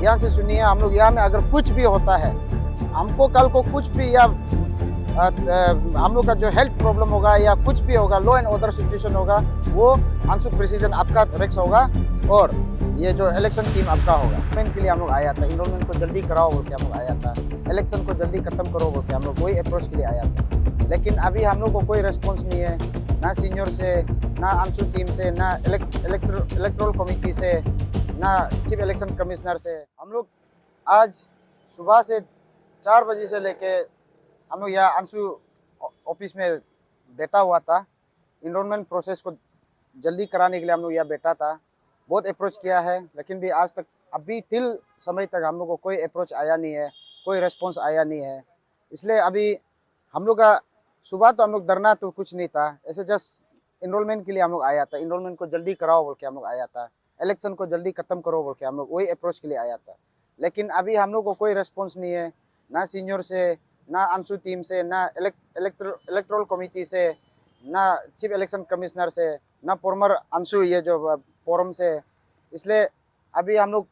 ध्यान से सुनिए, हम लोग यहाँ में अगर कुछ भी होता है, हमको कल को कुछ भी या हम लोग का जो हेल्थ प्रॉब्लम होगा या कुछ भी होगा, लॉ एंड ऑर्डर सिचुएशन होगा, वो अंशु प्रेसिडेंट आपका रेक्स होगा और ये जो इलेक्शन टीम आपका होगा। इनके लिए हम लोग आया था, इनरोलमेंट को जल्दी कराओ बोल के हम लोग आया था, इलेक्शन को जल्दी खत्म करो बोल के हम लोग वही अप्रोच के लिए आया था। लेकिन अभी हम लोग को कोई रिस्पॉन्स नहीं है, ना सीनियर से, ना अंशु टीम से, ना इलेक्ट्रोल कमिटी से, ना चीफ इलेक्शन कमिश्नर से। हम लोग आज सुबह से 4 बजे से लेके हम लोग यहाँ अंशु ऑफिस में बैठा हुआ था। इनरोलमेंट प्रोसेस को जल्दी कराने के लिए हम लोग यहाँ बैठा था। बहुत अप्रोच किया है, लेकिन भी आज तक अभी टिल समय तक हम लोग को कोई अप्रोच आया नहीं है, कोई रिस्पॉन्स आया नहीं है। इसलिए अभी हम लोग का सुबह तो हम लोग डरना तो कुछ नहीं था, ऐसे जस्ट इनरोलमेंट के लिए हम लोग आया था। इनरोलमेंट को जल्दी कराओ बोल के हम लोग आया था, इलेक्शन को जल्दी खत्म करो बोल के हम लोग वही अप्रोच के लिए आया था। लेकिन अभी हम लोग को कोई रिस्पॉन्स नहीं है, ना सीनियर से, ना अंशु टीम से, ना इलेक्ट्रोल कमिटी से, ना चीफ इलेक्शन कमिश्नर से, ना फॉर्मर अंशु ये जो फोरम से। इसलिए अभी हम लोग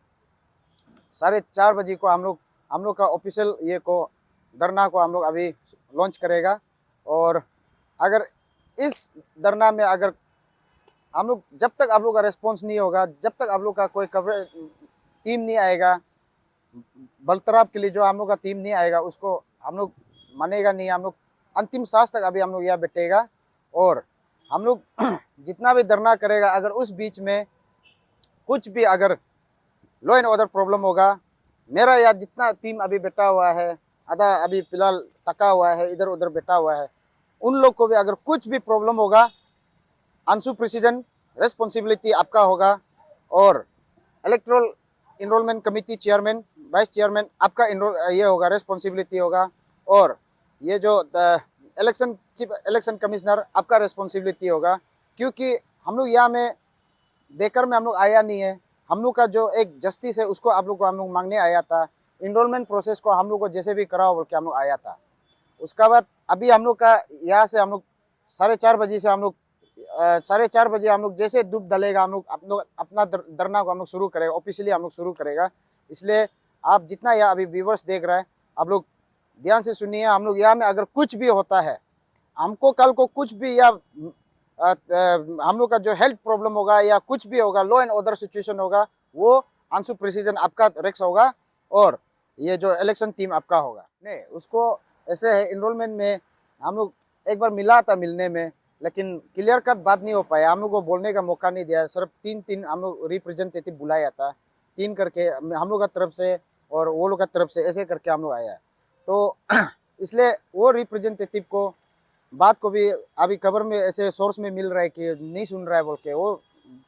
4:30 बजे को हम लोग का ऑफिशियल ये को धरना को हम लोग अभी लॉन्च करेगा। और अगर इस धरना में अगर हम लोग जब तक आप लोग का रिस्पॉन्स नहीं होगा, जब तक आप लोग का कोई कवरेज टीम नहीं आएगा, बलतराब के लिए जो हम लोग का टीम नहीं आएगा, उसको हम लोग मानेगा नहीं। हम लोग अंतिम सांस तक अभी हम लोग यहाँ बैठेगा और हम लोग जितना भी धरना करेगा, अगर उस बीच में कुछ भी अगर लॉ एंड ऑर्डर प्रॉब्लम होगा, मेरा यार जितना टीम अभी बैठा हुआ है, आधा अभी फिलहाल थका हुआ है, इधर उधर बैठा हुआ है, उन लोग को भी अगर कुछ भी प्रॉब्लम होगा, अंशु प्रेसिडेंट रेस्पॉन्सिबिलिटी आपका होगा और electoral enrolment committee chairman, vice chairman आपका ये होगा, रेस्पॉन्सिबिलिटी होगा। और ये जो चीफ इलेक्शन कमिश्नर आपका रेस्पॉन्सिबिलिटी होगा। क्योंकि हम लोग यहाँ में बेकर में हम लोग आया नहीं है, हम लोग का जो एक जस्टिस है उसको आप लोग को हम लोग मांगने आया था। इनरोलमेंट प्रोसेस को हम लोग को जैसे भी कराओ बोल के हम लोग आया था। उसका बाद अभी हम लोग का यहाँ से हम लोग 4:30 बजे से हम लोग 4:30 बजे हम लोग जैसे धूप डलेगा, हम लोग अपना धरना को हम लोग शुरू करेगा, ऑफिशियली हम लोग शुरू करेगा। इसलिए आप जितना यहाँ अभी व्यूवर्स देख रहे हैं, आप लोग ध्यान से सुनिए। हम लोग यहाँ में अगर कुछ भी होता है, हमको कल को कुछ भी या हम लोग का जो हेल्थ प्रॉब्लम होगा या कुछ भी होगा, लॉ एंड ऑर्डर सिचुएशन होगा, वो अंशु प्रेसिडेंट आपका रेक्स होगा और ये जो इलेक्शन टीम आपका होगा। नहीं, उसको ऐसे है, इनरोलमेंट में हम लोग एक बार मिला था मिलने में, लेकिन क्लियर कट बात नहीं हो पाया, हम लोग को बोलने का मौका नहीं दिया। सिर्फ 3 हम लोग रिप्रेजेंटेटिव बुलाया था, 3 करके हम लोग का तरफ से और वो लोग का तरफ से, ऐसे करके हम लोग आया। तो इसलिए वो रिप्रेजेंटेटिव को बात को भी अभी खबर में ऐसे सोर्स में मिल रहा है कि नहीं सुन रहा है बोल के, वो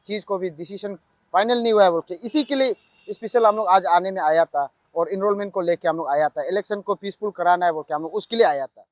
चीज़ को भी डिसीजन फाइनल नहीं हुआ है बोल के, इसी के लिए स्पेशल हम लोग आज आने में आया था और इनरोलमेंट को लेके हम लोग आया था। इलेक्शन को पीसफुल कराना है बोल के हम लोग उसके लिए आया था।